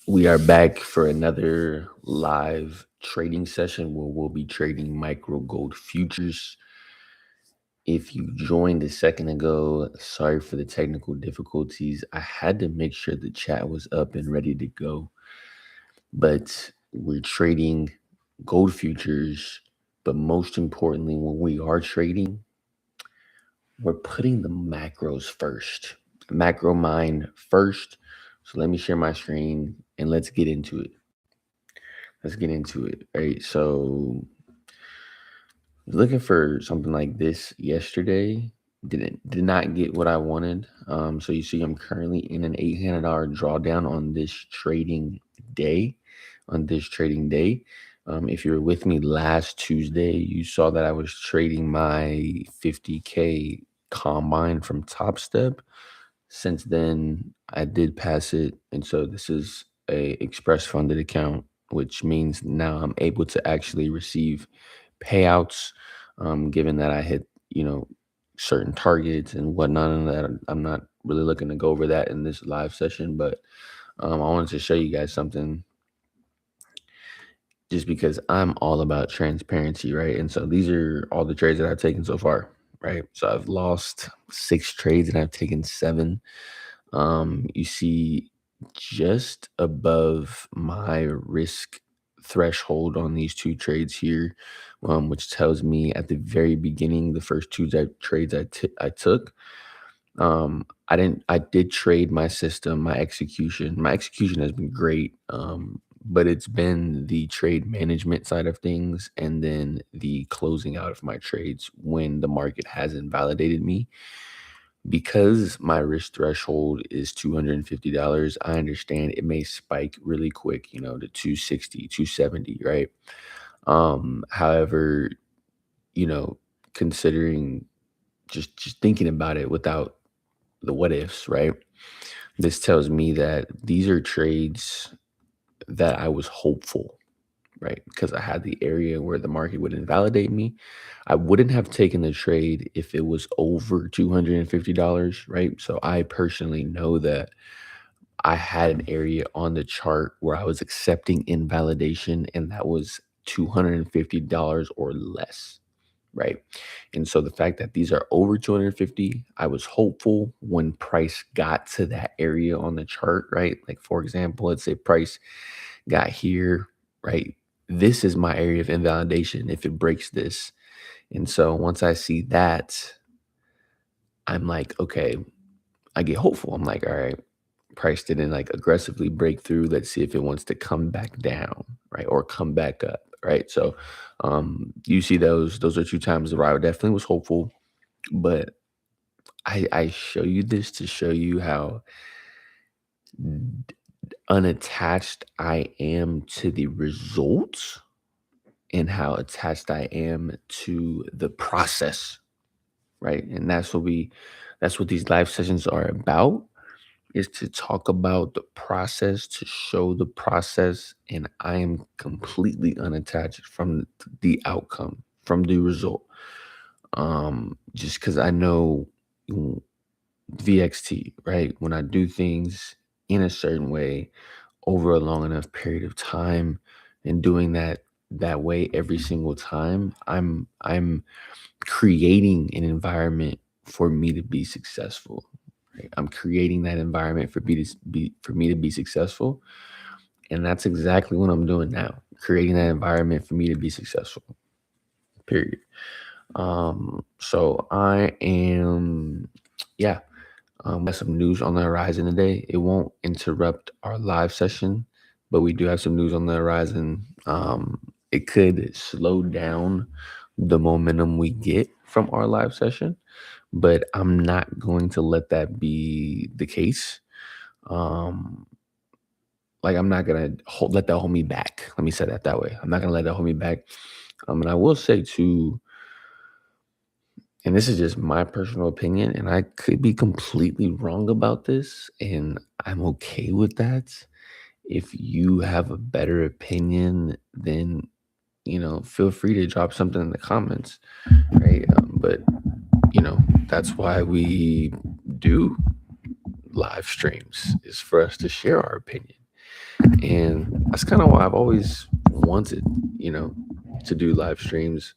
We are back for another live trading session where we'll be trading micro gold futures. If you joined a second ago, sorry for the technical difficulties. I had to make sure the chat was up and ready to go. But we're trading gold futures. But most importantly, when we are trading, we're putting the macros first. Macro mind first. So let me share my screen and let's get into it. Right? So looking for something like this yesterday. Did not get what I wanted. So you see I'm currently in an $800 drawdown on this trading day. If you were with me last Tuesday, you saw that I was trading my 50K combine from Top Step. Since then, I did pass it, and so this is a express funded account, which means now I'm able to actually receive payouts, given that I hit, certain targets and whatnot. And that I'm not really looking to go over that in this live session, but I wanted to show you guys something just because I'm all about transparency, right? And so these are all the trades that I've taken so far, right? So I've lost 6 trades and I've taken 7. You see just above my risk threshold on these 2 trades here, which tells me at the very beginning, the first 2 trades I took, I did trade my system, my execution. My execution has been great, but it's been the trade management side of things and then the closing out of my trades when the market hasn't validated me. Because my risk threshold is $250, I understand it may spike really quick, to 260, 270, right? However, you know, considering just thinking about it without the what ifs, right? This tells me that these are trades that I was hopeful, right? Because I had the area where the market would invalidate me. I wouldn't have taken the trade if it was over $250, right? So I personally know that I had an area on the chart where I was accepting invalidation, and that was $250 or less, right? And so the fact that these are over 250, I was hopeful when price got to that area on the chart, right? Like for example, let's say price got here, right? This is my area of invalidation if it breaks this. And so once I see that, I'm like, okay, I get hopeful. I'm like, all right, price didn't like aggressively break through. Let's see if it wants to come back down, right? Or come back up, right? So you see those are 2 times where I definitely was hopeful, but I show you this to show you how unattached I am to the results and how attached I am to the process, right? And that's what these live sessions are about, is to talk about the process, to show the process, and I am completely unattached from the outcome, from the result. Just because I know VXT, right? When I do things in a certain way over a long enough period of time and doing that way every single time, I'm creating an environment for me to be successful. Right? I'm creating that environment for me to be successful, and that's exactly what I'm doing now. Creating that environment for me to be successful. Period. So I am, yeah. We have some news on the horizon today. It won't interrupt our live session, but we do have some news on the horizon. It could slow down the momentum we get from our live session, but I'm not going to let that be the case. Um, like I'm not gonna let that hold me back. Let me say that way. I'm not gonna let that hold me back. And I will say too, and this is just my personal opinion, and I could be completely wrong about this, and I'm okay with that. If you have a better opinion, then feel free to drop something in the comments, right? But that's why we do live streams, is for us to share our opinion. And that's kind of why I've always wanted, you know, to do live streams,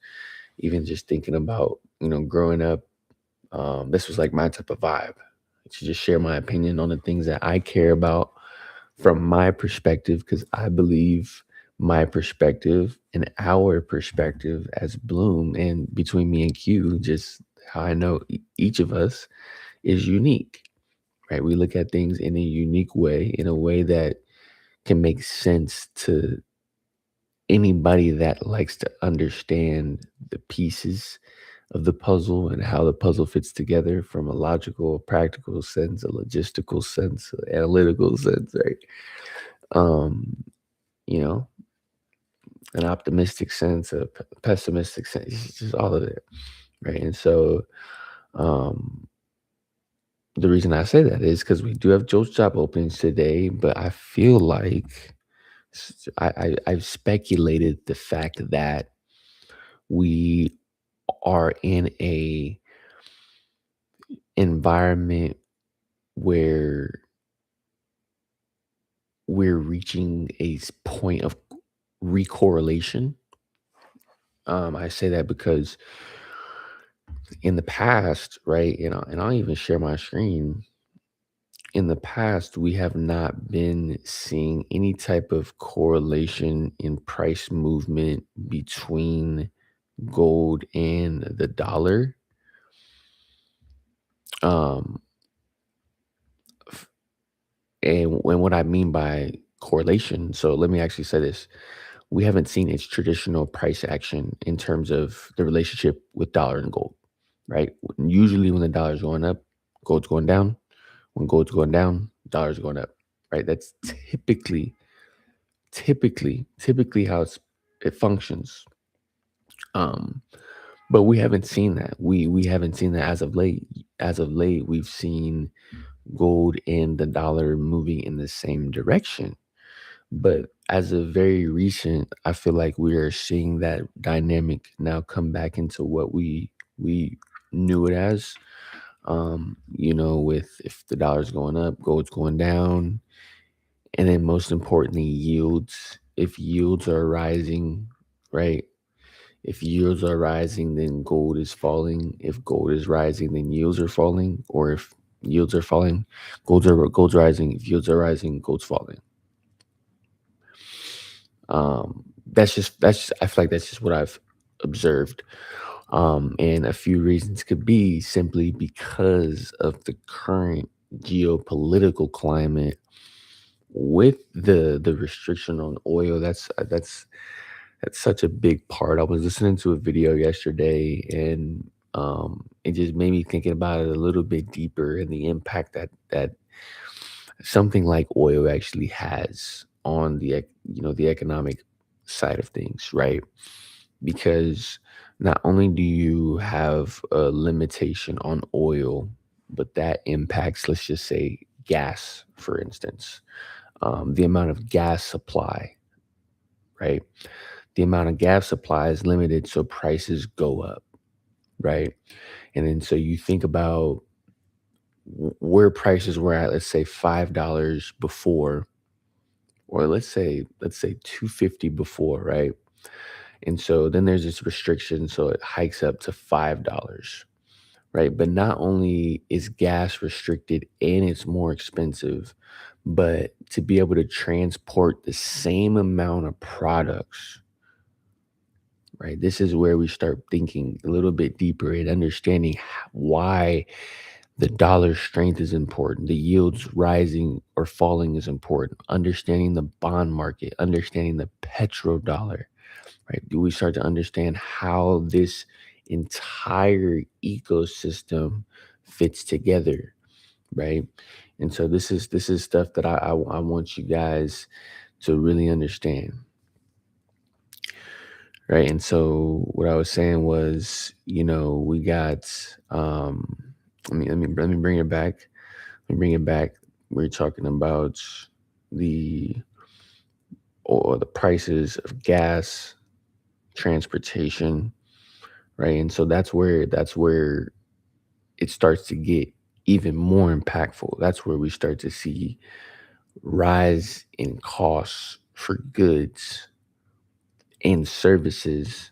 even just thinking about, growing up. This was like my type of vibe, to just share my opinion on the things that I care about from my perspective, because I believe my perspective and our perspective as Bloom and between me and Q, just how I know each of us is unique, right? We look at things in a unique way, in a way that can make sense to anybody that likes to understand the pieces of the puzzle and how the puzzle fits together from a logical, practical sense, a logistical sense, a analytical sense, right? Um, you know, an optimistic sense, a pessimistic sense, it's just all of it, right? And so, um, the reason I say that is because we do have Joe's job openings today, but I feel like I've speculated the fact that we are in a environment where we're reaching a point of recorrelation. I say that because in the past, right, and I'll even share my screen. In the past, we have not been seeing any type of correlation in price movement between gold and the dollar. Um, and what I mean by correlation, so let me actually say this. We haven't seen its traditional price action in terms of the relationship with dollar and gold, right? Usually when the dollar's going up, gold's going down. When gold's going down, dollar's going up, right? That's typically how it functions. Um, but we haven't seen that. We haven't seen that as of late. As of late, we've seen gold and the dollar moving in the same direction. But as of very recent, I feel like we are seeing that dynamic now come back into what we knew it as. With if the dollar's going up, gold's going down, and then most importantly, yields. If yields are rising, right? If yields are rising, then gold is falling. If gold is rising, then yields are falling. Or if yields are falling, gold's rising. If yields are rising, gold's falling. That's just I feel like that's just what I've observed. And a few reasons could be simply because of the current geopolitical climate with the restriction on oil. That's such a big part. I was listening to a video yesterday, and it just made me thinking about it a little bit deeper and the impact that something like oil actually has on the economic side of things, right? Because not only do you have a limitation on oil, but that impacts, let's just say, gas, for instance, the amount of gas supply, right? The amount of gas supply is limited, so prices go up, right? And then so you think about where prices were at, let's say $5 before, or let's say 250 before, right? And so then there's this restriction, so it hikes up to $5, right? But not only is gas restricted and it's more expensive, but to be able to transport the same amount of products, right? This is where we start thinking a little bit deeper and understanding why the dollar strength is important, the yields rising or falling is important, understanding the bond market, understanding the petrodollar, right? Do we start to understand how this entire ecosystem fits together, right? And so this is stuff that I want you guys to really understand, right? And so what I was saying was, we got let me bring it back. Let me bring it back. We're talking about the the prices of gas, transportation, right? And so that's where it starts to get even more impactful. That's where we start to see rise in costs for goods and services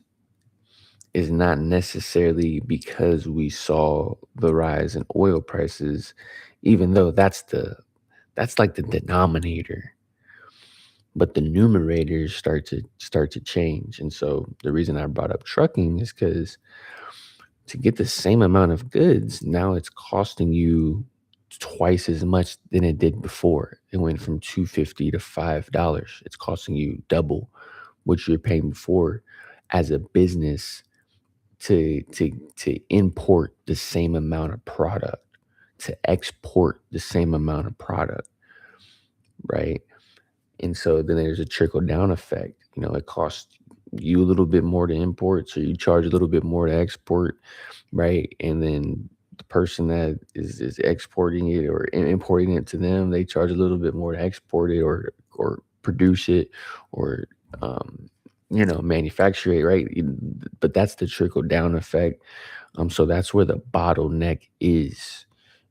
is not necessarily because we saw the rise in oil prices, even though that's like the denominator, but the numerators start to change. And so the reason I brought up trucking is because to get the same amount of goods, now it's costing you twice as much than it did before. It went from 250 to $5. It's costing you double what you're paying before as a business to import the same amount of product, to export the same amount of product, right? And so then there's a trickle down effect. It costs you a little bit more to import, so you charge a little bit more to export, right? And then the person that is exporting it or importing it to them, they charge a little bit more to export it or produce it or manufacture it, right? But that's the trickle down effect. So that's where the bottleneck is.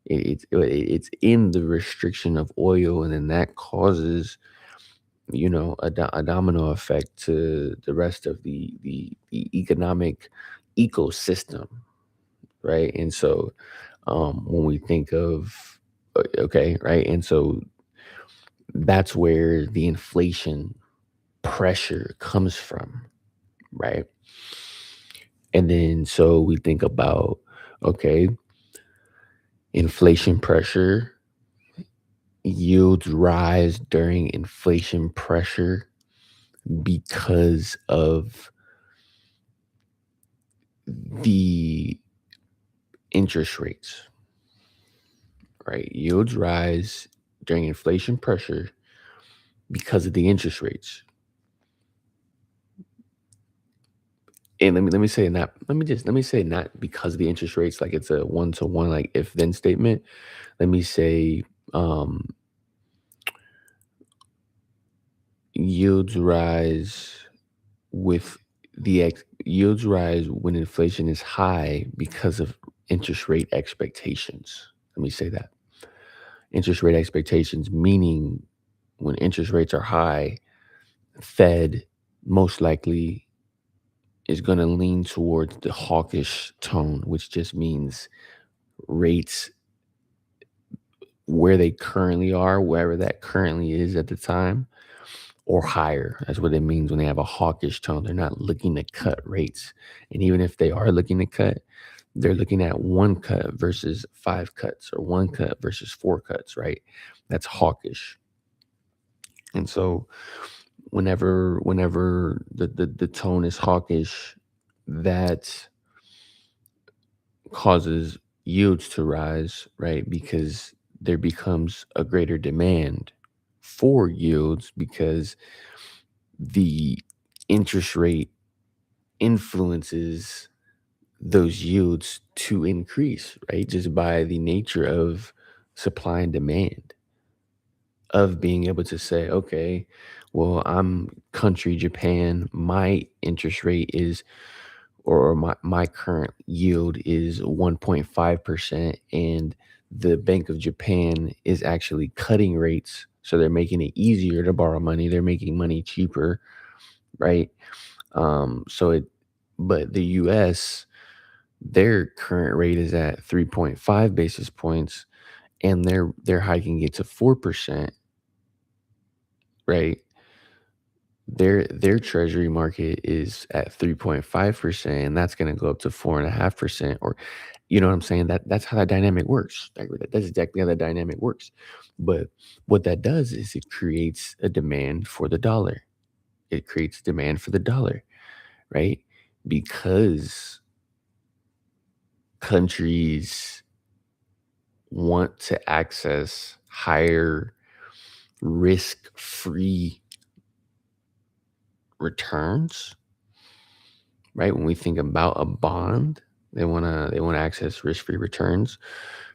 It's in the restriction of oil, and then that causes a domino effect to the rest of the economic ecosystem, right? And so when we think of okay, right, and so that's where the inflation pressure comes from, right? And then so we think about okay, inflation pressure, yields rise during inflation pressure because of the interest rates, right? Yields rise during inflation pressure because of the interest rates. And let me say not let me say not because of the interest rates, like it's a one to one, like if then statement. Let me say um yields rise with yields rise when inflation is high because of interest rate expectations. Let me say that. Interest rate expectations, meaning when interest rates are high, Fed most likely is going to lean towards the hawkish tone, which just means rates where they currently are, wherever that currently is at the time, or higher. That's what it means when they have a hawkish tone. They're not looking to cut rates. And even if they are looking to cut, they're looking at one cut versus five cuts or one cut versus four cuts, right? That's hawkish. And so whenever the tone is hawkish, that causes yields to rise, right? Because there becomes a greater demand for yields because the interest rate influences those yields to increase, right? Just by the nature of supply and demand, of being able to say, okay, well, I'm country Japan, my interest rate is or my current yield is 1.5%, and the Bank of Japan is actually cutting rates, so they're making it easier to borrow money, they're making money cheaper, right? So it but the US, their current rate is at 3.5 basis points, and they're hiking it to 4%, right? Their treasury market is at 3.5%, and that's gonna go up to 4.5%, or you know what I'm saying? That's how that dynamic works. That's exactly how that dynamic works. But what that does is it creates a demand for the dollar. It creates demand for the dollar, right? Because countries want to access higher risk-free returns, right? When we think about a bond, they wanna access risk-free returns.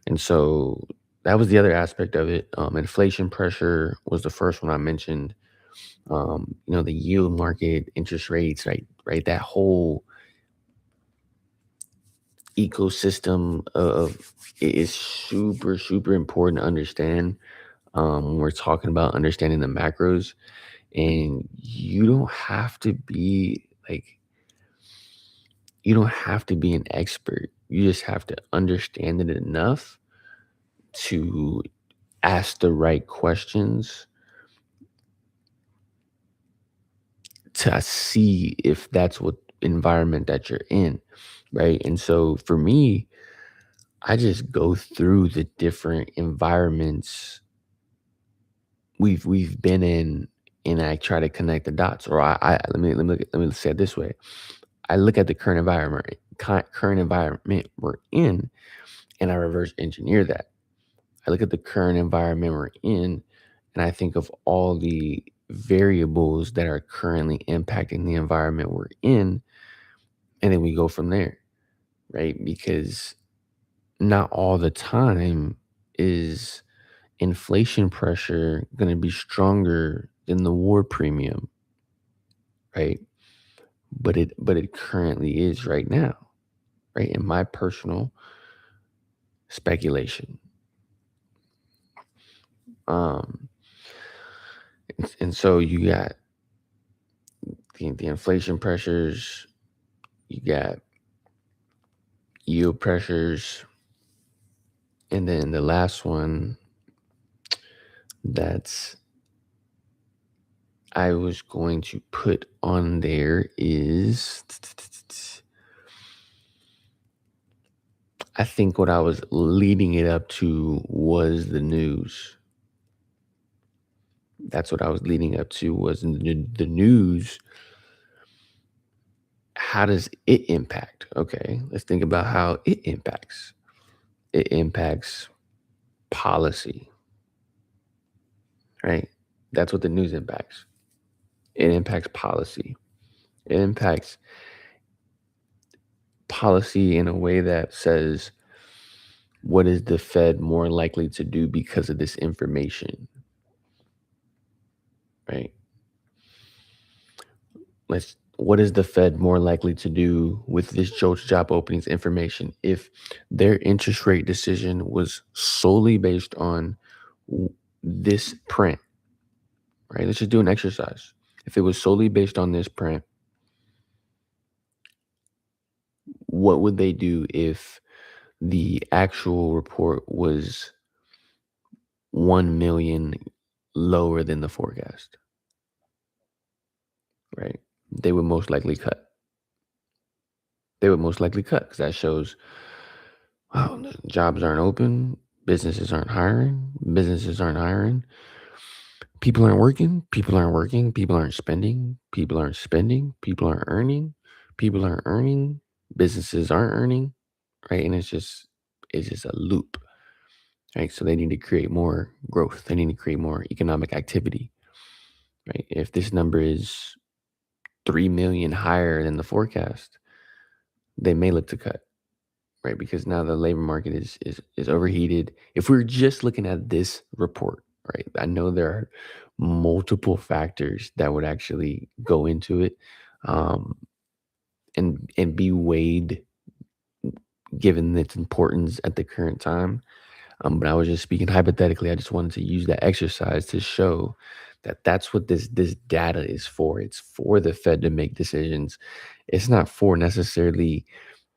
And so that was the other aspect of it. Inflation pressure was the first one I mentioned. The yield market, interest rates, right? That whole ecosystem of it is super, super important to understand. when we're talking about understanding the macros. And you don't have to be an expert. You just have to understand it enough to ask the right questions to see if that's what environment that you're in, right? And so for me, I just go through the different environments we've been in, and I try to connect the dots. Or I let me say it this way: I look at the current environment we're in, and I reverse engineer that. I look at the current environment we're in, and I think of all the variables that are currently impacting the environment we're in, and then we go from there, right? Because not all the time is inflation pressure going to be stronger than the war premium, right? But it currently is right now, right? In my personal speculation. Um, and so you got the inflation pressures, you got yield pressures, and then the last one that's I was going to put on there is I think what I was leading it up to was the news. That's what I was leading up to was the news. How does it impact? Okay, let's think about how it impacts. It impacts policy, right? That's what the news impacts. It impacts policy. It impacts policy in a way that says, what is the Fed more likely to do because of this information, right? What is the Fed more likely to do with this job openings information if their interest rate decision was solely based on this print, right? Let's just do an exercise. If it was solely based on this print, what would they do if the actual report was 1 million lower than the forecast, right? They would most likely cut. They would most likely cut because that shows, wow, the jobs aren't open, businesses aren't hiring, people aren't working, people aren't spending, people aren't earning, people aren't earning, businesses aren't earning, right? And it's just a loop, right? So they need to create more growth. They need to create more economic activity, right? If this number is 3 million higher than the forecast, they may look to cut, right? Because now the labor market is overheated. If we're just looking at this report, right? I know there are multiple factors that would actually go into it, um, and be weighed given its importance at the current time. But I was just speaking hypothetically. I just wanted to use that exercise to show that that's what this data is for. It's for the Fed to make decisions. It's not for necessarily.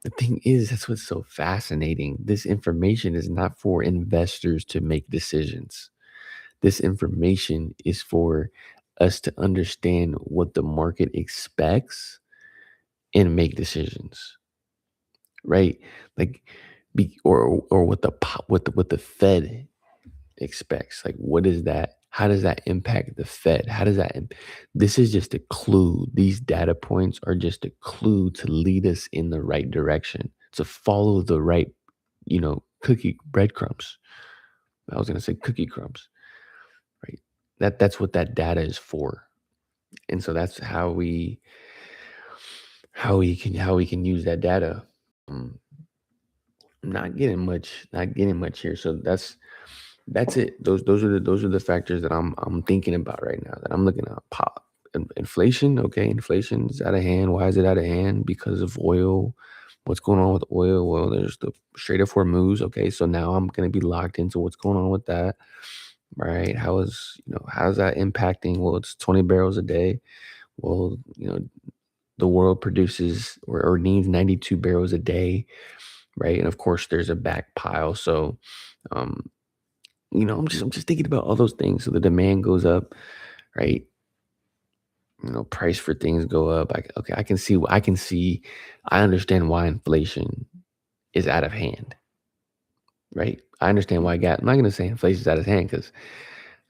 The thing is, that's what's so fascinating. This information is not for investors to make decisions. This information is for us to understand what the market expects and make decisions, right? Like, or what the Fed expects. Like, what is that? How does that impact the Fed? How does that? This is just a clue. These data points are just a clue to lead us in the right direction, to follow the right, cookie breadcrumbs. I was gonna say cookie crumbs, right? That's what that data is for, and so that's how we can use that data. Um, not getting much here. So that's it. Those are the factors that I'm thinking about right now. That I'm looking at. Inflation. Okay, inflation's out of hand. Why is it out of hand? Because of oil. What's going on with oil? Well, there's the Strait of Hormuz. Okay, so now I'm gonna be locked into what's going on with that. right? How's that impacting? Well, it's 20 barrels a day. Well, the world produces or needs 92 barrels a day, right? And of course, there's a back pile. So, um, I'm just thinking about all those things. So the demand goes up, right? Price for things go up. Okay, I understand why inflation is out of hand, right? I understand why gas. I'm not going to say inflation is out of hand because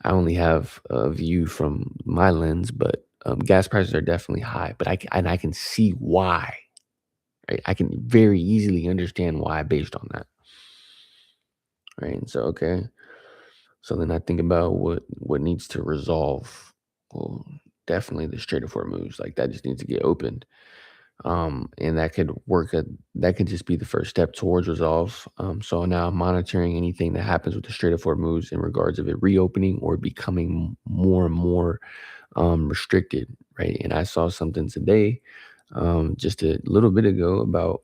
I only have a view from my lens, but gas prices are definitely high. But I can see why, right? I can very easily understand why based on that, right? And so, okay. So then I think about what needs to resolve. Well, definitely the Strait of Hormuz, like that just needs to get opened. And that could just be the first step towards resolve. So now I'm monitoring anything that happens with the Strait of Hormuz in regards of it reopening or becoming more and more restricted, right? And I saw something today, just a little bit ago about.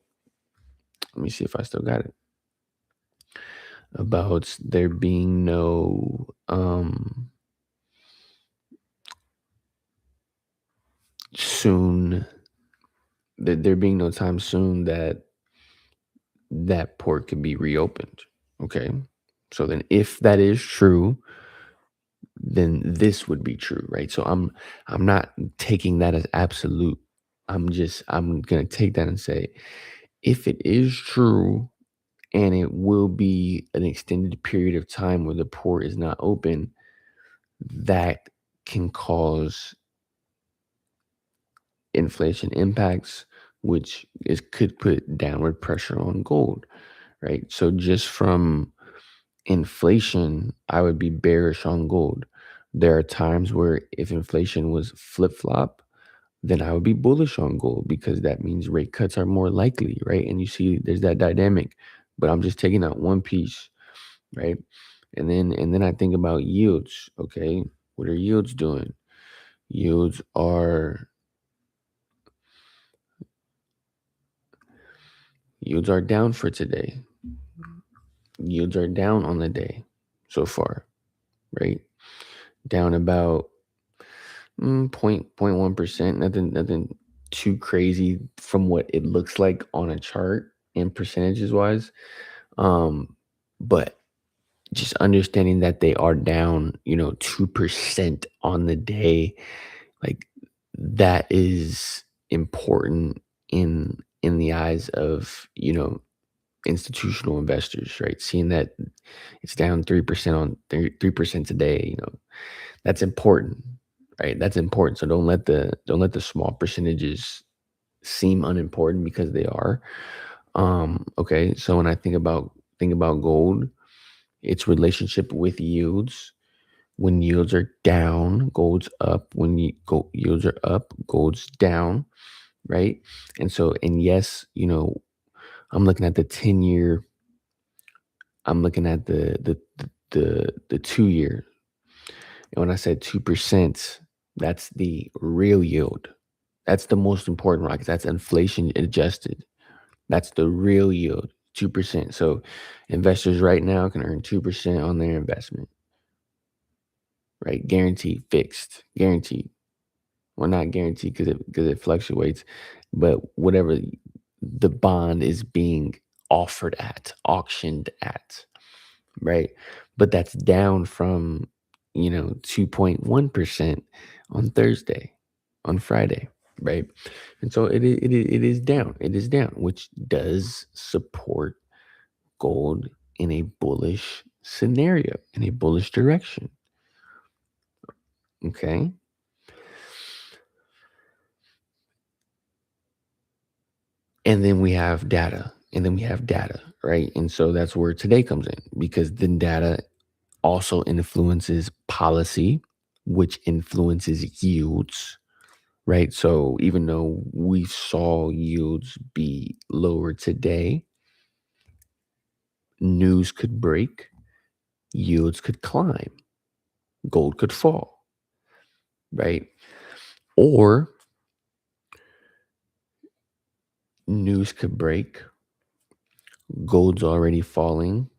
Let me see if I still got it, about there being no soon there being no time soon that that port could be reopened. Okay. So then if that is true, then this would be true, right? So I'm not taking that as absolute. I'm gonna take that and say, if it is true and it will be an extended period of time where the port is not open, that can cause inflation impacts, which is could put downward pressure on gold, right? So just from inflation, I would be bearish on gold. There are times where if inflation was flip flop, then I would be bullish on gold because that means rate cuts are more likely, right? And you see there's that dynamic. But I'm just taking out one piece, right? And then I think about yields. Okay. What are yields doing? Yields are yields are down for today. Yields are down on the day so far, right? Down about point 1%. Nothing too crazy from what it looks like on a chart and percentages wise. But just understanding that they are down, 2% on the day, like that is important in the eyes of, institutional investors, right? Seeing that it's down 3% on 3% today, that's important, right? That's important. So don't let the small percentages seem unimportant because they are. Okay. So when I think about gold, its relationship with yields. When yields are down, gold's up. When yields are up, gold's down, right? And yes, I'm looking at the 10-year. I'm looking at the 2 year. And when I said 2%, that's the real yield. That's the most important, right? 'Cause that's inflation adjusted. That's the real yield, 2%. So investors right now can earn 2% on their investment, right? Guaranteed, fixed, guaranteed. Well, not guaranteed because it fluctuates, but whatever the bond is being offered at, auctioned at, right? But that's down from 2.1% on Thursday, on Friday, right? And so it is down. It is down, which does support gold in a bullish scenario, in a bullish direction. Okay. And then we have data. And then we have data, right? And so that's where today comes in because then data also influences policy, which influences yields, right? So even though we saw yields be lower today, news could break, yields could climb, gold could fall, right? Or news could break, gold's already falling,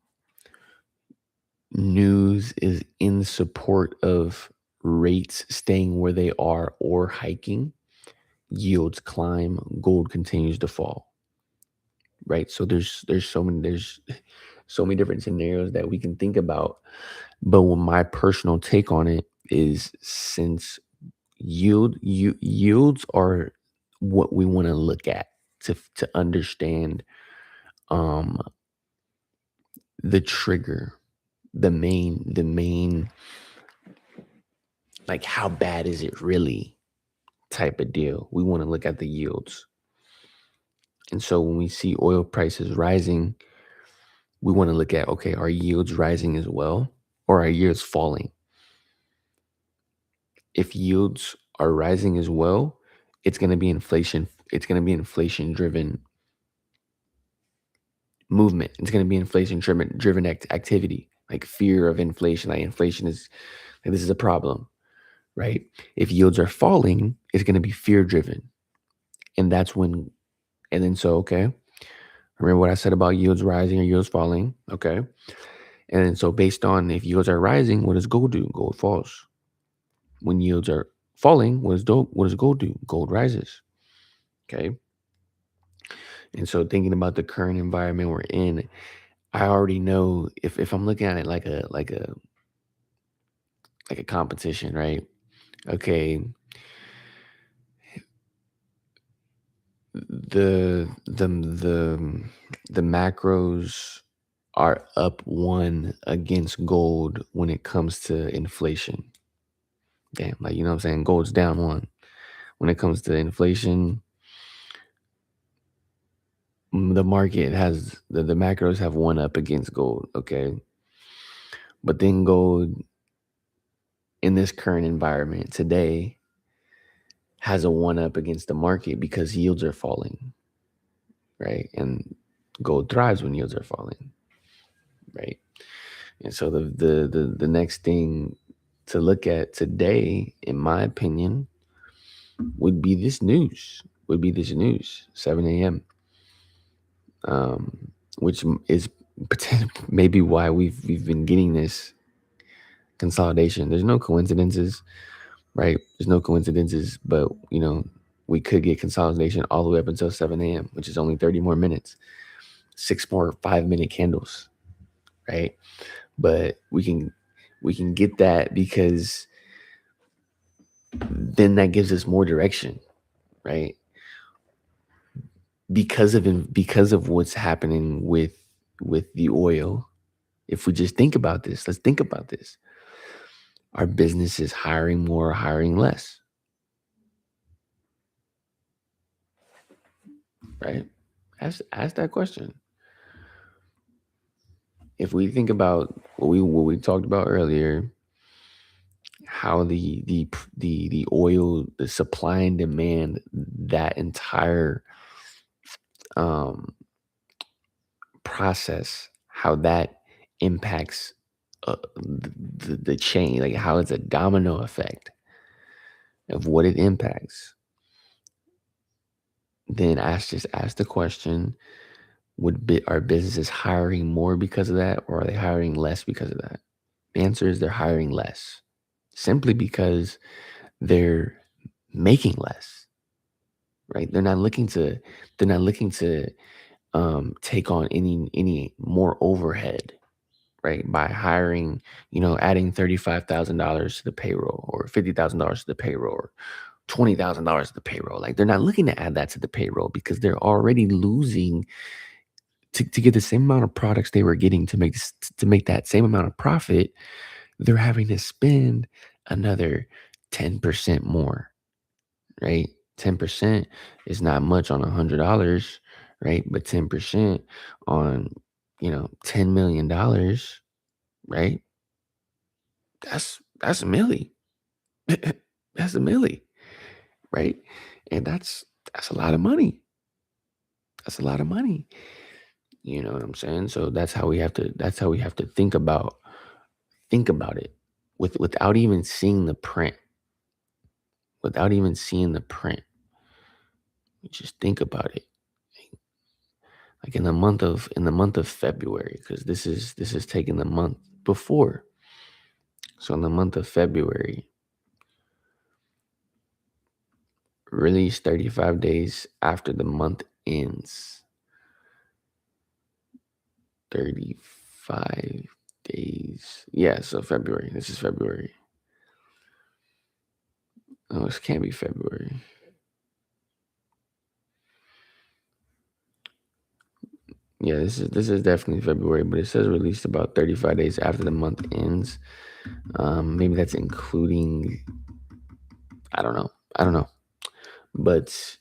news is in support of rates staying where they are or hiking, yields climb, gold continues to fall, right? So there's so many different scenarios that we can think about. But what my personal take on it is, since yields are what we want to look at to understand um the trigger, the main, like, how bad is it really type of deal. We want to look at the yields. And so when we see oil prices rising, we want to look at, okay, are yields rising as well, or are yields falling? If yields are rising as well, it's going to be inflation. It's going to be inflation driven movement. It's going to be inflation driven activity, like fear of inflation. Like, inflation is, like, this is a problem, right? If yields are falling, it's going to be fear driven. And that's when, and then so, okay, remember what I said about yields rising or yields falling, okay? And then so based on if yields are rising, what does gold do? Gold falls. When yields are falling, what does gold do? Gold rises. Okay. And so thinking about the current environment we're in, I already know, if I'm looking at it like a competition, right? Okay, the macros are up one against gold when it comes to inflation. Damn, like, you know what I'm saying? Gold's down one. When it comes to inflation, the market has the macros have one up against gold, okay? But then gold in this current environment today has a one up against the market because yields are falling, right? And gold thrives when yields are falling, right? And so the next thing to look at today, in my opinion, would be this news, 7 a.m. Which is maybe why we've been getting this consolidation. There's no coincidences, right? There's no coincidences, but we could get consolidation all the way up until 7 a.m., which is only 30 more minutes, 6 more 5-minute candles, right? But we can get that because then that gives us more direction, right? Because of what's happening with the oil. If we just think about this, let's think about this. Are businesses hiring more or hiring less? Right? Ask that question. If we think about what we talked about earlier, how the oil, the supply and demand, that entire um, process, how that impacts the chain, like how it's a domino effect of what it impacts. Then just ask the question: are businesses hiring more because of that, or are they hiring less because of that? The answer is they're hiring less, simply because they're making less, right? They're not looking to take on any more overhead, right? By hiring, adding $35,000 to the payroll, or $50,000 to the payroll, or $20,000 to the payroll. Like, they're not looking to add that to the payroll because they're already losing to get the same amount of products they were getting to make that same amount of profit. They're having to spend another 10% more, right? 10% is not much on $100, right? But 10% on, $10 million, right? That's a milli. That's a milli, right? And that's a lot of money. That's a lot of money. You know what I'm saying? So that's how we have to think about it, without even seeing the print. Without even seeing the print. Just think about it. Like, in the month of February, because this is taking the month. before. So in the month of February, release 35 days after the month ends. 35 days. Yeah, so February. This is February. Oh, this can't be February. Yeah, this is definitely February, but it says released about 35 days after the month ends. Maybe that's including. I don't know. I don't know, but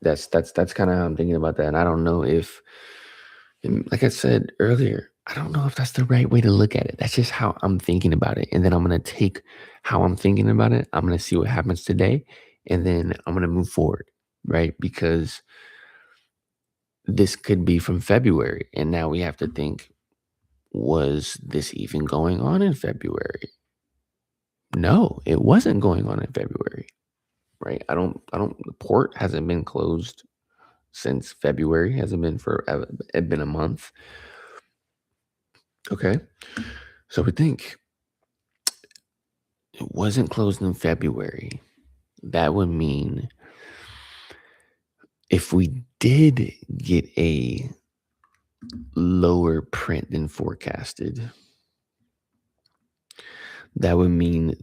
that's kind of how I'm thinking about that. And I don't know if, and like I said earlier, I don't know if that's the right way to look at it. That's just how I'm thinking about it, and then I'm gonna take how I'm thinking about it. I'm gonna see what happens today, and then I'm gonna move forward, right? Because this could be from February, and now we have to think: was this even going on in February? No, it wasn't going on in February, right? The port hasn't been closed since February, hasn't been for, it been a month. Okay. So we think it wasn't closed in February. That would mean if we did get a lower print than forecasted, that would mean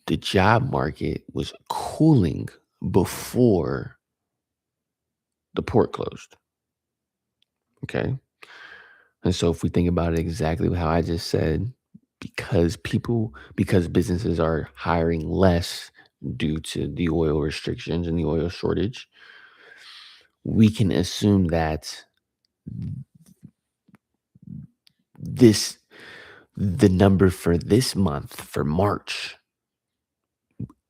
the job market was cooling before the port closed. Okay. And so if we think about it exactly how I just said, because businesses are hiring less due to the oil restrictions and the oil shortage, we can assume that this the number for this month, for March,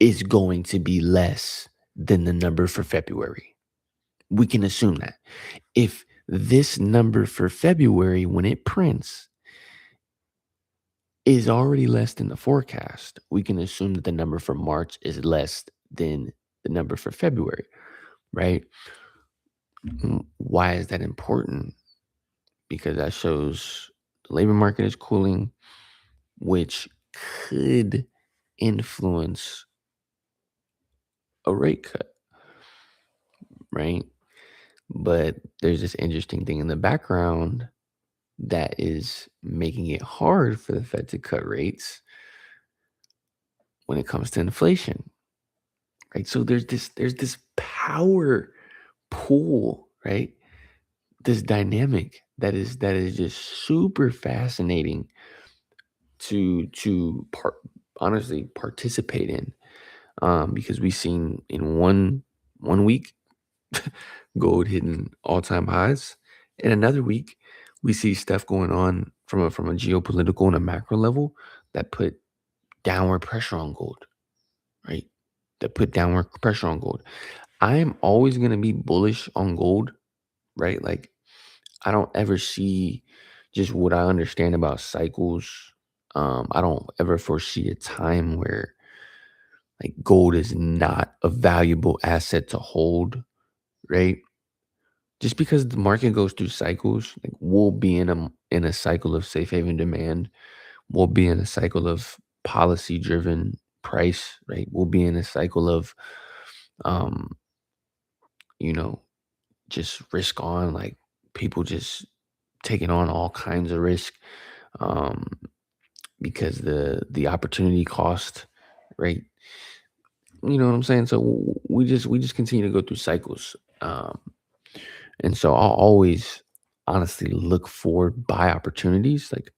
is going to be less than the number for February. We can assume that. If this number for February, when it prints, is already less than the forecast, we can assume that the number for March is less than the number for February, right? Why is that important? Because that shows the labor market is cooling, which could influence a rate cut, right? But there's this interesting thing in the background that is making it hard for the Fed to cut rates when it comes to inflation, right? So there's this power pool, right? This dynamic that is just super fascinating to honestly participate in, because we've seen in one week gold hitting all-time highs. In another week, we see stuff going on from a geopolitical and a macro level that put downward pressure on gold, right? That put downward pressure on gold. I am always going to be bullish on gold, right? Like, I don't ever see, just what I understand about cycles. I don't ever foresee a time where like gold is not a valuable asset to hold, right? Just because the market goes through cycles, like we'll be in a cycle of safe haven demand. We'll be in a cycle of policy driven price, right? We'll be in a cycle of, um, you know, just risk on, like people just taking on all kinds of risk, um, because the opportunity cost, right? You know what I'm saying? So we just continue to go through cycles. And so I'll always honestly look for buy opportunities. Like,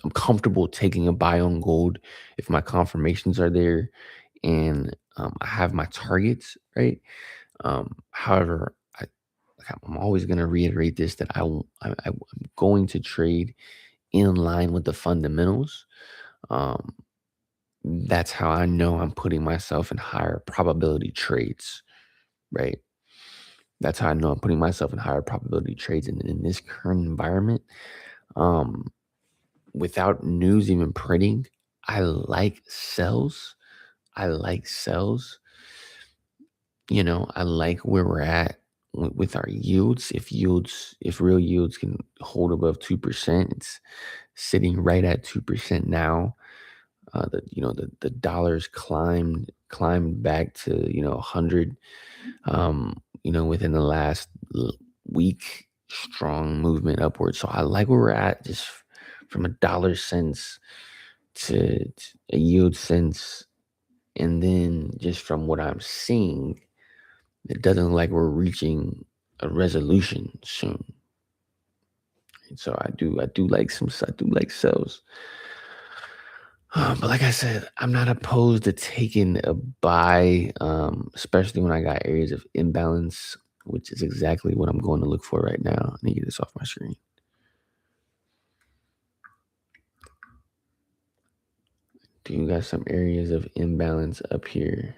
I'm comfortable taking a buy on gold if my confirmations are there and, I have my targets, right? However, I'm always going to reiterate this, that I'm going to trade in line with the fundamentals. Um, that's how I know I'm putting myself in higher probability trades, right? That's how I know I'm putting myself in higher probability trades in this current environment. Um, Without news even printing, I like sells. I like sells. I like where we're at with our yields, if real yields can hold above 2%, it's sitting right at 2% now. The dollars climbed back to 100 within the last week, strong movement upward. So I like where we're at, just from a dollar sense to a yield sense. And then just from what I'm seeing, it doesn't look like we're reaching a resolution soon. And so I do like sells. But like I said, I'm not opposed to taking a buy, especially when I got areas of imbalance, which is exactly what I'm going to look for right now. Let me get this off my screen. Do you got some areas of imbalance up here?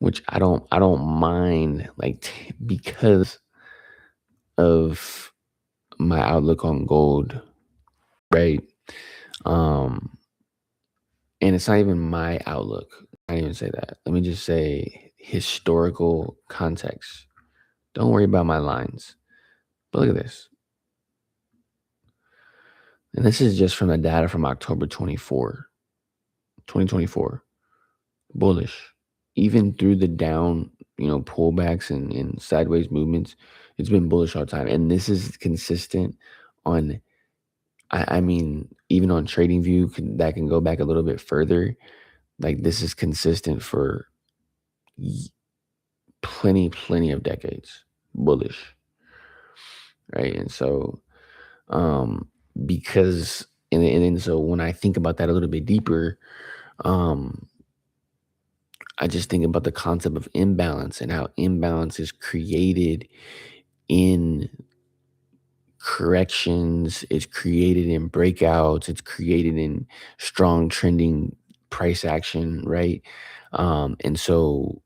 Which I don't mind, like, because of my outlook on gold, right? Um, and it's not even my outlook. I didn't even say that. Let me just say historical context. Don't worry about my lines. But look at this. And this is just from the data from October 2024. Bullish. Even through the down, pullbacks and sideways movements, it's been bullish all the time. And this is consistent on, I mean, even on TradingView, that can go back a little bit further. Like, this is consistent for y- plenty of decades. Bullish, right? And so, um, because, and then so when I think about that a little bit deeper, um, I just think about the concept of imbalance and how imbalance is created in corrections, it's created in breakouts, it's created in strong trending price action, right? And so,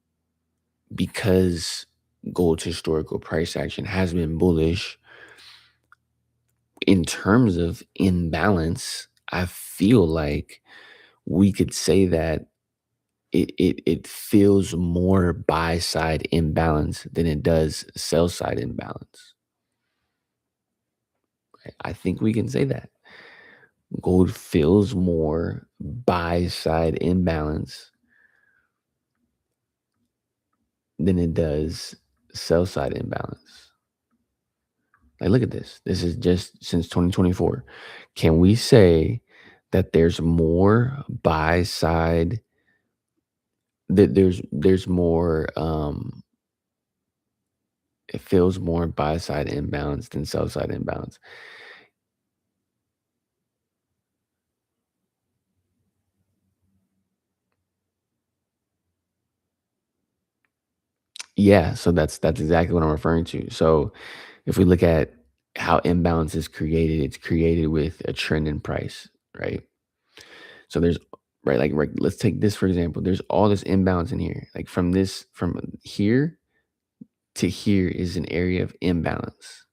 because gold's historical price action has been bullish in terms of imbalance, I feel like we could say that it feels more buy side imbalance than it does sell side imbalance. I think we can say that gold feels more buy side imbalance than it does sell side imbalance. Like, look at this. This is just since 2024. Can we say that there's more buy side, that there's more, it feels more buy side imbalance than sell side imbalance? Yeah, so that's exactly what I'm referring to. So if we look at how imbalance is created, it's created with a trend in price, right? So there's, right, let's take this for example. There's all this imbalance in here. Like, from here to here is an area of imbalance.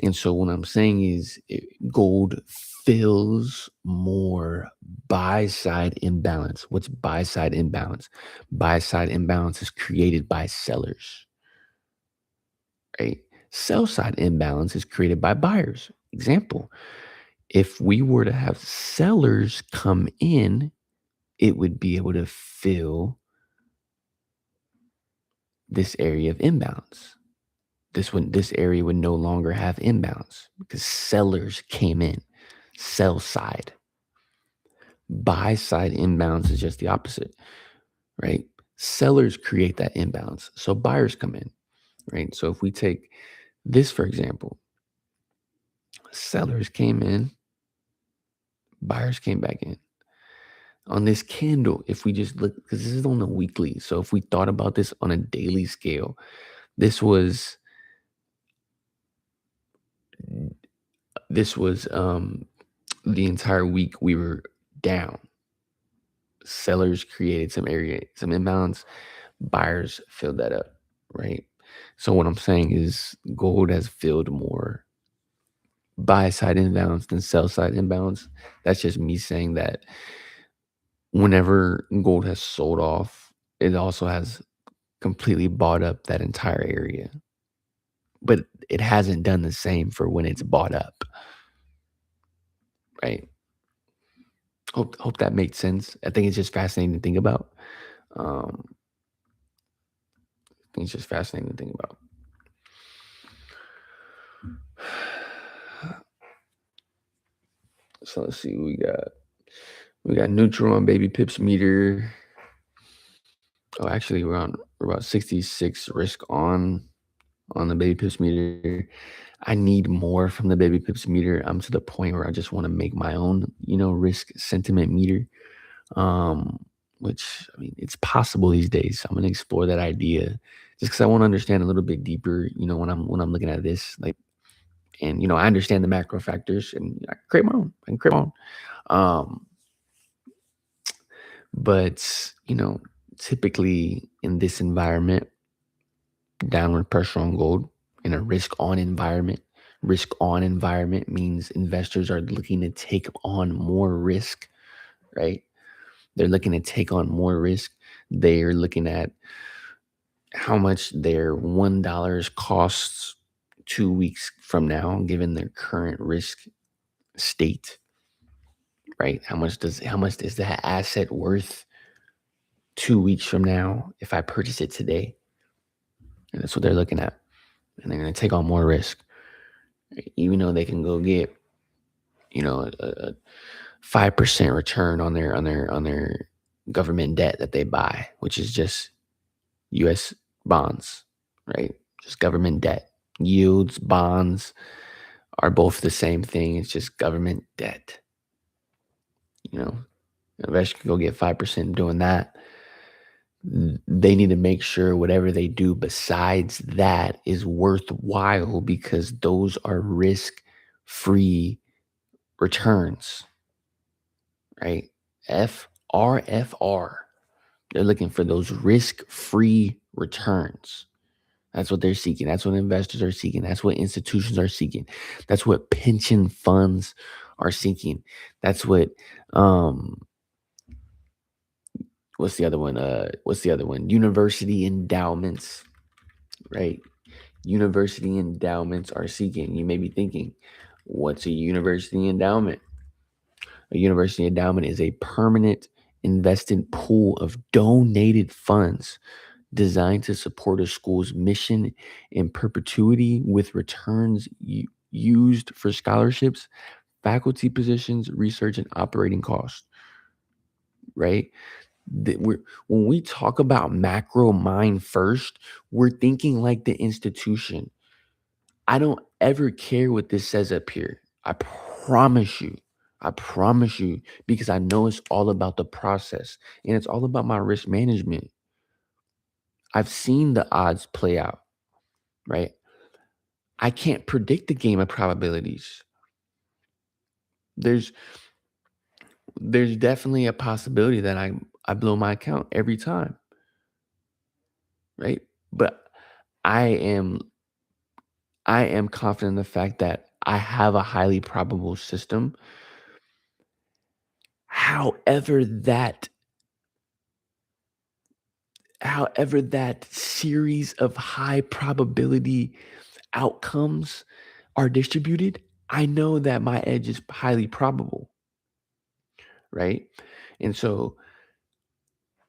And so what I'm saying is, gold feels more buy side imbalance. What's buy side imbalance? Buy side imbalance is created by sellers, right? Sell side imbalance is created by buyers. Example, if we were to have sellers come in, it would be able to fill this area of imbalance. This area would no longer have imbalance because sellers came in. Sell side. Buy side imbalance is just the opposite, right? Sellers create that imbalance. So buyers come in, right? So if we take this, for example, sellers came in, buyers came back in. On this candle, if we just look, because this is on a weekly. So if we thought about this on a daily scale, this was the entire week we were down. Sellers created some imbalance, buyers filled that up, right? So what I'm saying is gold has filled more buy side inbounds than sell side inbounds. That's just me saying that whenever gold has sold off, it also has completely bought up that entire area. But it hasn't done the same for when it's bought up, right? Hope that makes sense. I think it's just fascinating to think about. Um, I think it's just fascinating to think about. So let's see what we got. We got neutral on baby pips meter. Oh, actually, we're about 66 risk on the baby pips meter. I need more from the baby pips meter. I'm to the point where I just want to make my own, risk sentiment meter. Um, which I mean, it's possible these days. I'm gonna explore that idea just because I want to understand a little bit deeper. When I'm looking at this, like, and I understand the macro factors, and I can create my own. I can create my own. Um, but typically in this environment, downward pressure on gold in a risk on environment. Risk on environment means investors are looking to take on more risk, right? They're looking to take on more risk. They're looking at how much their $1 costs 2 weeks from now, given their current risk state, right? How much is that asset worth 2 weeks from now if I purchase it today? And that's what they're looking at. And they're going to take on more risk, right? Even though they can go get, a 5% return on their government debt that they buy, which is just US bonds, right? Just government debt. Yields, bonds are both the same thing. It's just government debt. You know, Investors can go get 5% doing that. They need to make sure whatever they do besides that is worthwhile because those are risk free returns, right? FRFR. They're looking for those risk free returns. That's what they're seeking. That's what investors are seeking. That's what institutions are seeking. That's what pension funds are seeking. That's what what's the other one? What's the other one? University endowments, right? University endowments are seeking. You may be thinking, what's a university endowment? A university endowment is a permanent invested pool of donated funds designed to support a school's mission in perpetuity with returns used for scholarships, faculty positions, research, and operating costs, right? When we talk about macro mind first, we're thinking like the institution. I don't ever care what this says up here. I promise you. I promise you, because I know it's all about the process and it's all about my risk management. I've seen the odds play out, right? I can't predict the game of probabilities. There's there's definitely a possibility that I blow my account every time, right? But I am I am confident in the fact that I have a highly probable system. However, that series of high probability outcomes are distributed, I know that my edge is highly probable, right? And so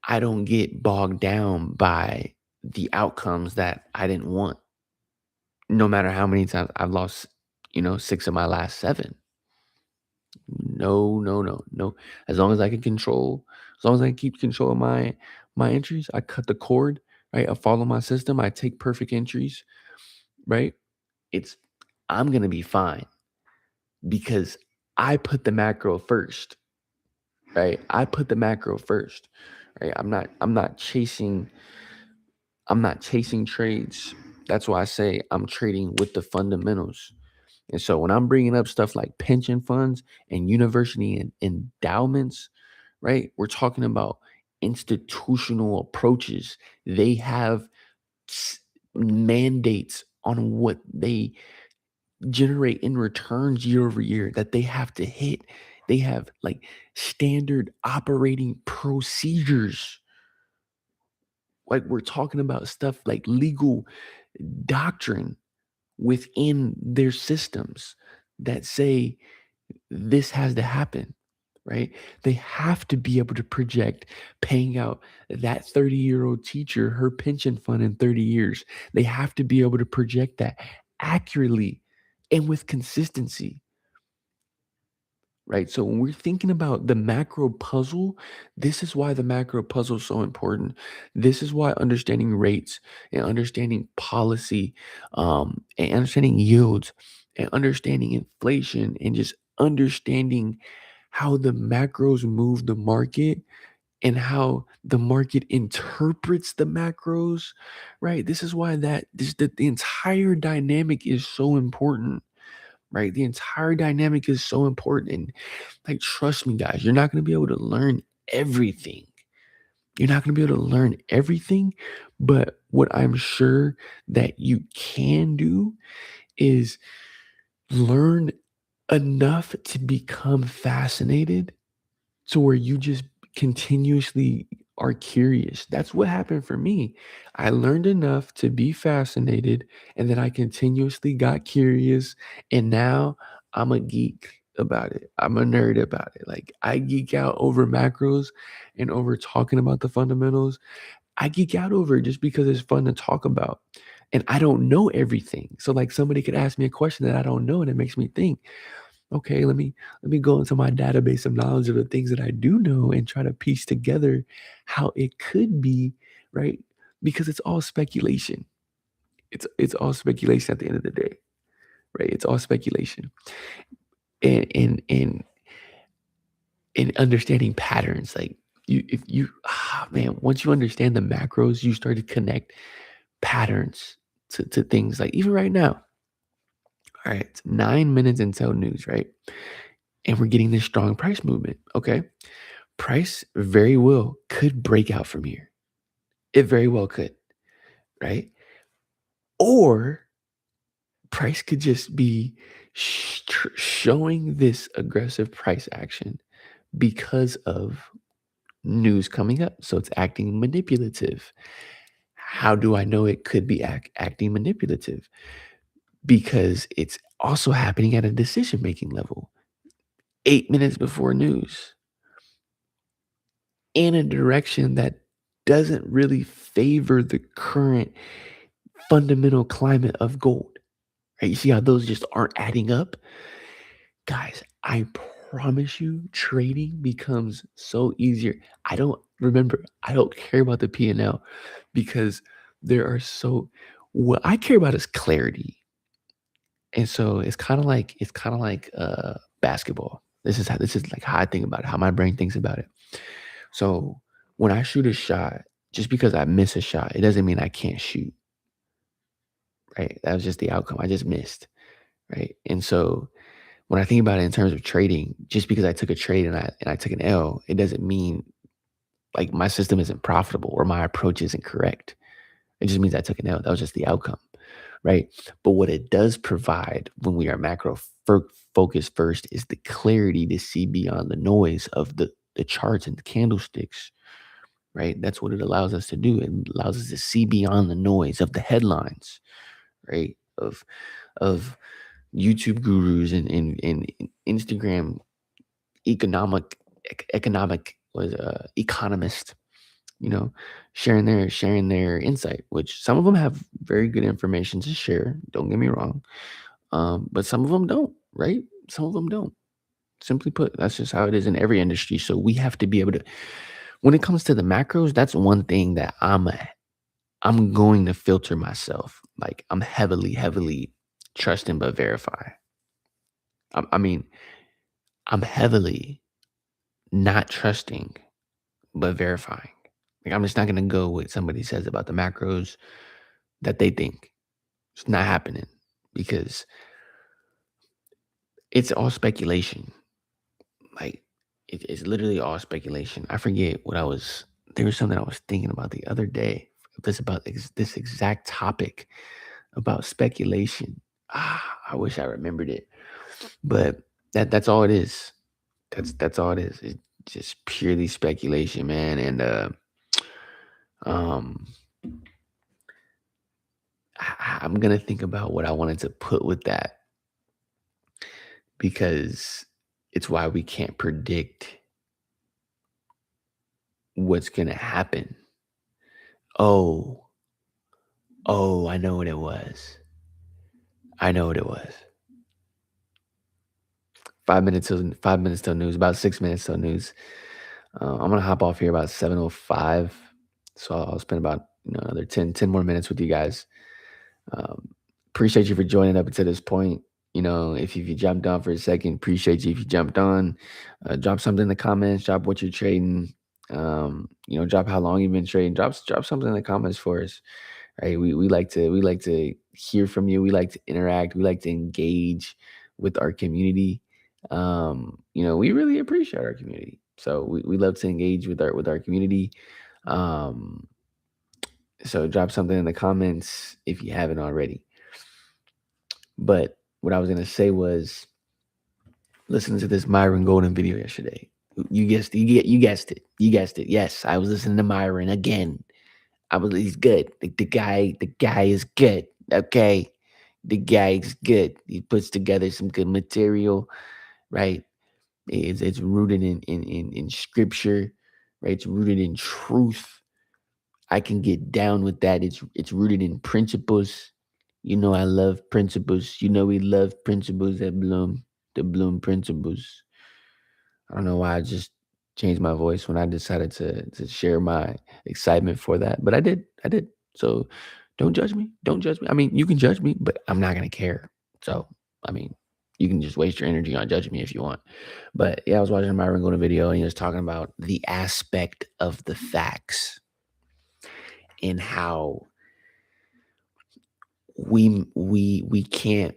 I don't get bogged down by the outcomes that I didn't want, no matter how many times I've lost, 6 of my last 7. No, no, no, no. As long as I can control, as long as I can keep control of my entries, I cut the cord, right? I follow my system, I take perfect entries, right? It's I'm gonna be fine because I put the macro first, right? I put the macro first, right? I'm not chasing trades. That's why I say I'm trading with the fundamentals. And so when I'm bringing up stuff like pension funds and university and endowments, right? We're talking about institutional approaches. They have mandates on what they generate in returns year over year that they have to hit. They have like standard operating procedures. Like we're talking about stuff like legal doctrine within their systems that say this has to happen, right? They have to be able to project paying out that 30-year-old teacher her pension fund in 30 years. They have to be able to project that accurately and with consistency, right? So when we're thinking about the macro puzzle, this is why the macro puzzle is so important. This is why understanding rates and understanding policy, and understanding yields and understanding inflation and just understanding how the macros move the market and how the market interprets the macros, right? This is why the entire dynamic is so important, right? The entire dynamic is so important. And like, trust me, guys, you're not going to be able to learn everything. You're not going to be able to learn everything. But what I'm sure that you can do is learn enough to become fascinated to where you just continuously are curious. That's what happened for me. I learned enough to be fascinated, and then I continuously got curious, and now I'm a geek about it. I'm a nerd about it. Like I geek out over macros and over talking about the fundamentals. I geek out over it just because it's fun to talk about. And I don't know everything. So like somebody could ask me a question that I don't know and it makes me think, okay, let me go into my database of knowledge of the things that I do know and try to piece together how it could be, right? Because it's all speculation. It's all speculation at the end of the day, right? It's all speculation. And and understanding patterns, like if you man, once you understand the macros, you start to connect patterns to things like even right now. All right, it's 9 minutes until news, right? And we're getting this strong price movement. Okay. Price very well could break out from here. It very well could, right? Or price could just be showing this aggressive price action because of news coming up. So it's acting manipulative. How do I know it could be acting manipulative? Because it's also happening at a decision making level. 8 minutes before news in a direction that doesn't really favor the current fundamental climate of gold. Right? You see how those just aren't adding up? Guys, I promise you, trading becomes so easier. I don't care about the P&L because there are so what I care about is clarity. And so it's kind of like basketball. This is like how I think about it, how my brain thinks about it. So when I shoot a shot, just because I miss a shot, it doesn't mean I can't shoot, right? That was just the outcome. I just missed, right? And so when I think about it in terms of trading, just because I took a trade and I took an L, it doesn't mean like my system isn't profitable or my approach isn't correct. It just means I took an L. That was just the outcome, right? But what it does provide when we are macro focused first is the clarity to see beyond the noise of the charts and the candlesticks, right? That's what it allows us to do. It allows us to see beyond the noise of the headlines, right? Of YouTube gurus and Instagram economic was economist, you know, sharing their insight, which some of them have very good information to share. Don't get me wrong, but some of them don't, right? Some of them don't. Simply put, that's just how it is in every industry. So we have to be able to, when it comes to the macros, that's one thing that I'm going to filter myself. Like I'm heavily trusting but verify. I mean, I'm heavily not trusting but verifying. Like I'm just not gonna go with somebody says about the macros that they think. It's not happening because it's all speculation. Like it's literally all speculation. I forget what I was. There was something I was thinking about the other day. This about this exact topic about speculation. I wish I remembered it, but that's all it is. That's all it is. It's just purely speculation, man. And um, I'm gonna think about what I wanted to put with that because it's why we can't predict what's gonna happen. Oh, oh, I know what it was. I know what it was. 5 minutes till news. About 6 minutes till news. I'm gonna hop off here about 7:05, so I'll spend about another ten more minutes with you guys. Um, Appreciate you for joining up until this point. If you jumped on for a second, appreciate you if you jumped on. Drop something in the comments. Drop what you're trading. Drop how long you've been trading. Drop something in the comments for us. Right? We like to hear from you. We like to interact. We like to engage with our community. We really appreciate our community. So we love to engage with our community. Um, so drop something in the comments if you haven't already. But what I was gonna say was listening to this Myron Golden video yesterday. You guessed you guessed it. You guessed it. Yes, I was listening to Myron again. He's good. The guy is good. Okay. The guy's good. He puts together some good material, right? It's rooted in scripture, right? It's rooted in truth. I can get down with that. It's rooted in principles. I love principles. We love principles at Bloom, the Bloom principles. I don't know why I just changed my voice when I decided to share my excitement for that, but I did. I did. So don't judge me. Don't judge me. I mean, you can judge me, but I'm not gonna care. So I mean, you can just waste your energy on judging me if you want. But yeah, I was watching a Myron Golden video and he was talking about the aspect of the facts and how we can't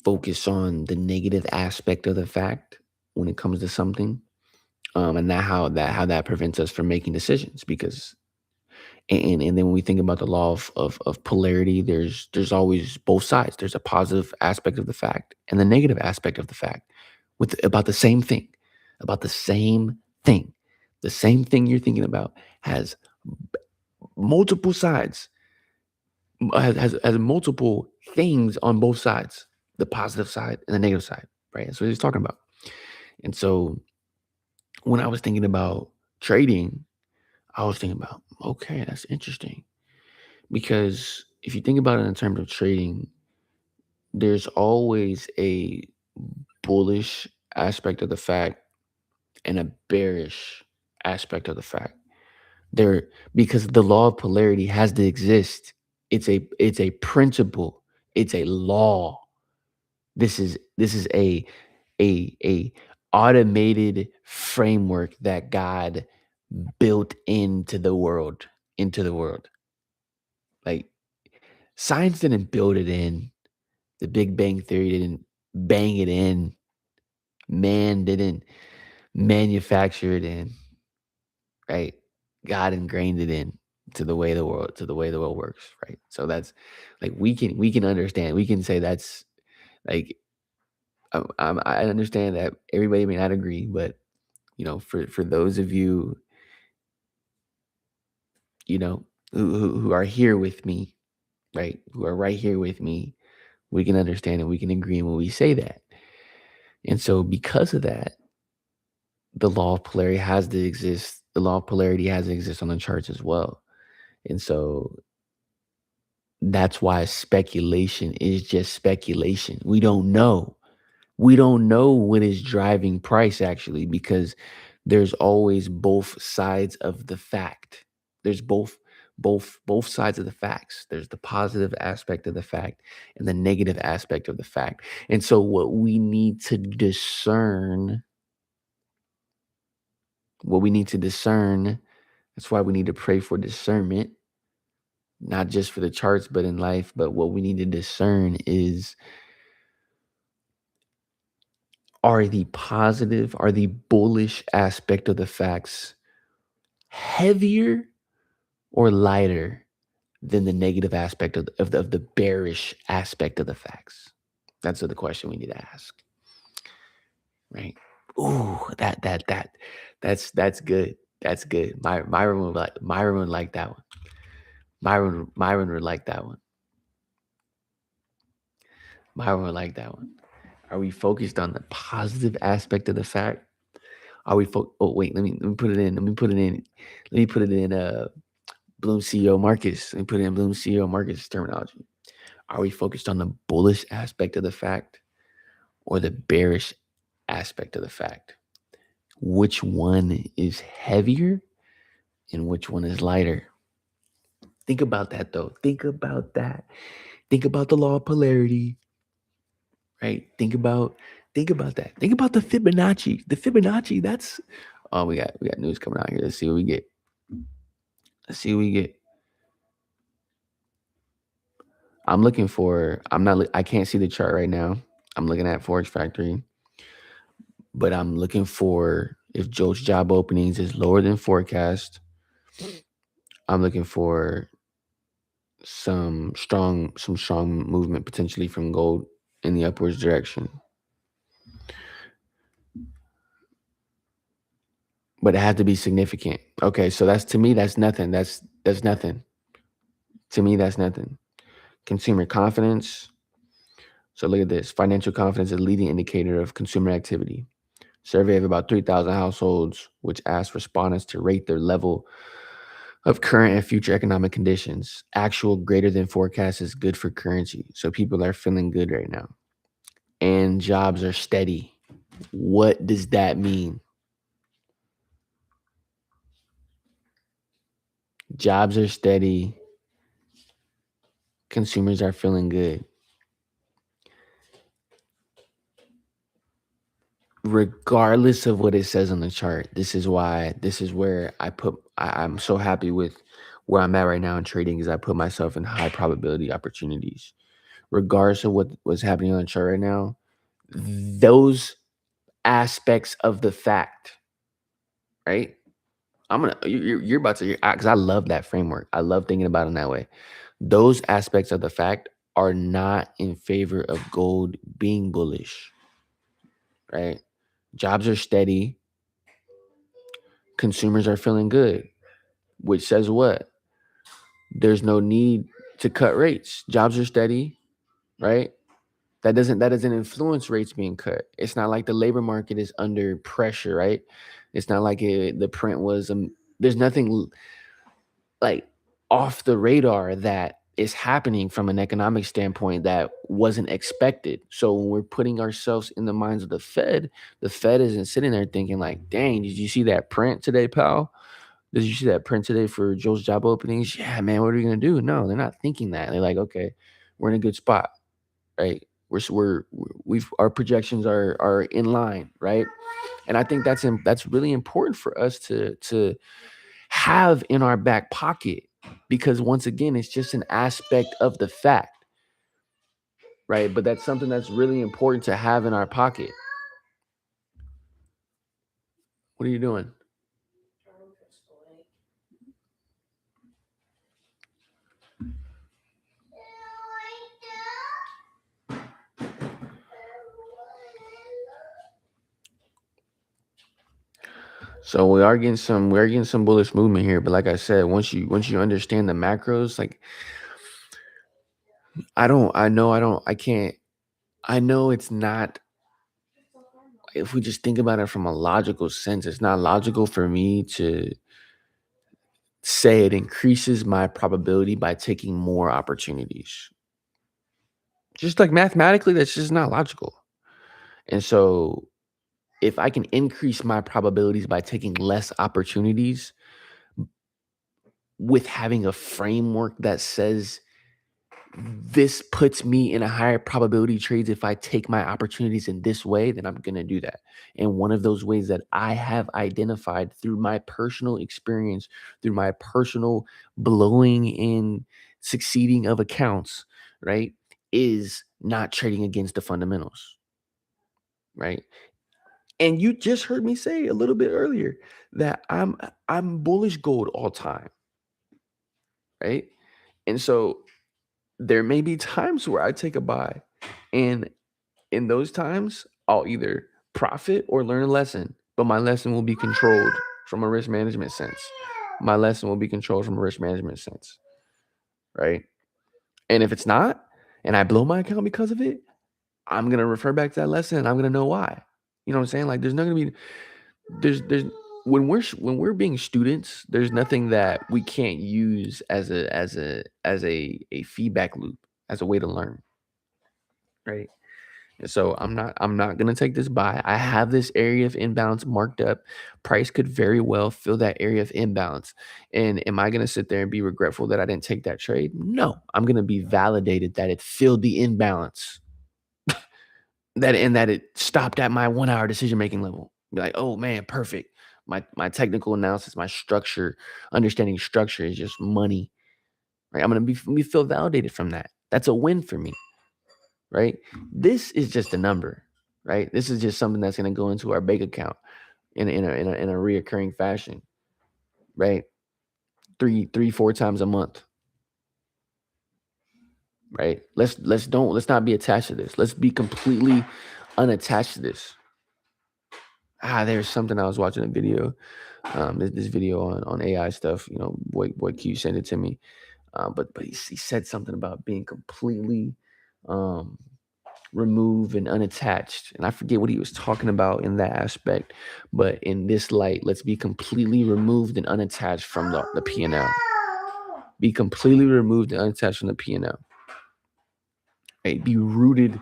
focus on the negative aspect of the fact when it comes to something, and how that prevents us from making decisions because and then when we think about the law of polarity, there's always both sides. There's a positive aspect of the fact and the negative aspect of the fact with about the same thing, about the same thing. The same thing you're thinking about has multiple sides, has multiple things on both sides, the positive side and the negative side, right? That's what he's talking about. And so when I was thinking about trading, I was thinking about, okay, that's interesting. Because if you think about it in terms of trading, there's always a bullish aspect of the fact and a bearish aspect of the fact. There because the law of polarity has to exist. It's a principle. It's a law. This is a automated framework that God built into the world. Like science didn't build it in. The Big Bang Theory didn't bang it in. Man didn't manufacture it in, right? God ingrained it in to the way the world works, right? So that's like we can understand. We can say that's like I understand that everybody may not agree, but for those of you you know who are here with me, right? Who are right here with me, we can understand and we can agree when we say that. And so because of that, the law of polarity has to exist. The law of polarity has to exist on the charts as well. And so that's why speculation is just speculation. We don't know. We don't know what is driving price actually because there's always both sides of the fact. There's both sides of the facts. There's the positive aspect of the fact and the negative aspect of the fact. And so what we need to discern, that's why we need to pray for discernment, not just for the charts, but in life. But what we need to discern is are the bullish aspect of the facts heavier or lighter than the negative aspect of the bearish aspect of the facts? That's the question we need to ask, right? Ooh, that's good. That's good. Myron would like that one. Myron would like that one. Myron would like that one. Are we focused on the positive aspect of the fact? Are we oh wait, let me put it in. Let me put it in. Let me put it in Bloom CEO Marcus. Let me put it in Bloom CEO Marcus terminology. Are we focused on the bullish aspect of the fact or the bearish aspect of the fact? Which one is heavier and which one is lighter? Think about that though. Think about that. Think about the law of polarity, right? Think about that. Think about the Fibonacci. The Fibonacci, that's oh we got news coming out here. Let's see what we get. Let's see what we get. I can't see the chart right now. I'm looking at Forex Factory, but I'm looking for if Joe's job openings is lower than forecast. I'm looking for some strong movement potentially from gold in the upwards direction. But it had to be significant. Okay, so that's to me, that's nothing. That's nothing. To me, that's nothing. Consumer confidence. So look at this. Financial confidence is a leading indicator of consumer activity. Survey of about 3,000 households, which asked respondents to rate their level of current and future economic conditions. Actual greater than forecast is good for currency. So people are feeling good right now. And jobs are steady. What does that mean? Jobs are steady. Consumers are feeling good. Regardless of what it says on the chart, this is where I'm so happy with where I'm at right now in trading is I put myself in high probability opportunities. Regardless of what was happening on the chart right now, those aspects of the fact, right? You're about to, because I love that framework. I love thinking about it that way. Those aspects of the fact are not in favor of gold being bullish, right? Jobs are steady. Consumers are feeling good, which says what? There's no need to cut rates. Jobs are steady, right? That doesn't influence rates being cut. It's not like the labor market is under pressure, right? It's not like the print was. There's nothing like off the radar that is happening from an economic standpoint that wasn't expected. So when we're putting ourselves in the minds of the Fed isn't sitting there thinking like, "Dang, did you see that print today, pal? Did you see that print today for Joe's job openings? Yeah, man, what are we gonna do?" No, they're not thinking that. They're like, "Okay, we're in a good spot, right? We've our projections are in line, right?" And I think that's really important for us to have in our back pocket because once again, it's just an aspect of the fact, right? But that's something that's really important to have in our pocket. What are you doing? So we're getting some bullish movement here, but like I said, once you understand the macros, like I can't I know it's not if we just think about it from a logical sense, it's not logical for me to say it increases my probability by taking more opportunities. Just like mathematically, that's just not logical. And so if I can increase my probabilities by taking less opportunities with having a framework that says this puts me in a higher probability trades if I take my opportunities in this way, then I'm going to do that. And one of those ways that I have identified through my personal experience, through my personal blowing in succeeding of accounts, right, is not trading against the fundamentals, right? And you just heard me say a little bit earlier that I'm bullish gold all time, right? And so there may be times where I take a buy and In those times, I'll either profit or learn a lesson, but my lesson will be controlled from a risk management sense. My lesson will be controlled from a risk management sense, right? And if it's not, and I blow my account because of it, I'm gonna refer back to that lesson and I'm gonna know why. You know what I'm saying? Like there's not gonna be there's when we're being students, there's nothing that we can't use as a feedback loop, as a way to learn, right? And so I'm not gonna take this buy. I have this area of imbalance marked up. Price could very well fill that area of imbalance. And am I gonna sit there and be regretful that I didn't take that trade? No, I'm gonna be validated that it filled the imbalance. That it stopped at my 1 hour decision making level. Be like, oh man, perfect. My technical analysis, my structure, understanding structure is just money. Right. I'm gonna be feel validated from that. That's a win for me. Right. This is just a number. Right. This is just something that's gonna go into our bank account in a reoccurring fashion. Right. Three, 4 times a month. Right. Let's not be attached to this. Let's be completely unattached to this. There's something I was watching a video, this video on AI stuff. Boy Q sent it to me, but he said something about being completely um, removed and unattached, and I forget what he was talking about in that aspect. But in this light, let's be completely removed and unattached from the P&L. Be completely removed and unattached from the P&L. Right? Be rooted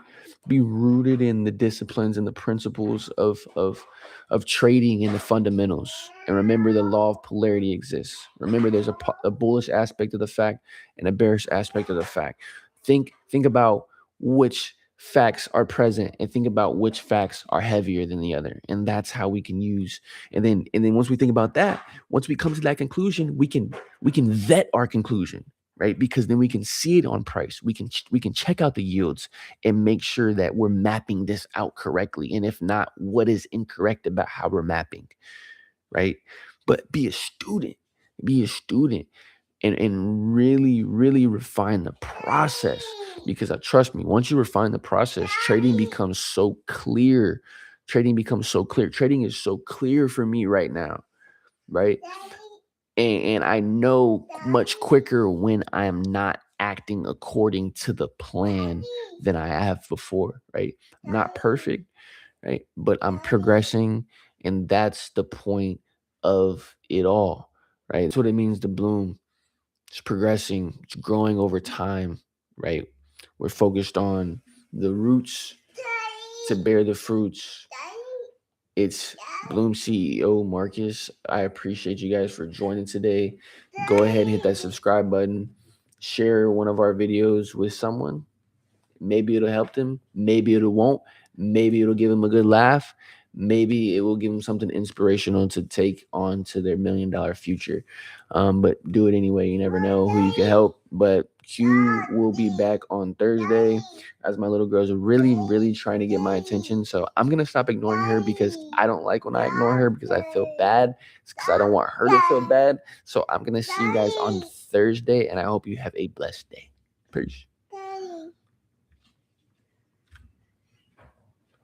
in the disciplines and the principles of trading and the fundamentals. And remember, the law of polarity exists. Remember, there's a bullish aspect of the fact and a bearish aspect of the fact. Think about which facts are present and think about which facts are heavier than the other, and that's how we can use. And then once we think about that, once we come to that conclusion, we can vet our conclusion, right? Because then we can see it on price. We can check out the yields and make sure that we're mapping this out correctly. And if not, what is incorrect about how we're mapping, right? But be a student and really, really refine the process. Because trust me, once you refine the process, trading becomes so clear. Trading is so clear for me right now, right? And I know much quicker when I'm not acting according to the plan than I have before, right? I'm not perfect, right? But I'm progressing, and that's the point of it all, right? That's what it means to bloom. It's progressing, it's growing over time, right? We're focused on the roots to bear the fruits. It's Bloom CEO Marcus. I appreciate you guys for joining today. Go ahead and hit that subscribe button. Share one of our videos with someone. Maybe it'll help them. Maybe it won't. Maybe it'll give them a good laugh. Maybe it will give them something inspirational to take on to their $1 million future. But do it anyway. You never know who you can help. But Q will be back on Thursday, as my little girl's really, really trying to get my attention. So I'm going to stop ignoring her because I don't like when I ignore her because I feel bad. It's because I don't want her to feel bad. So I'm going to see you guys on Thursday, and I hope you have a blessed day. Peace.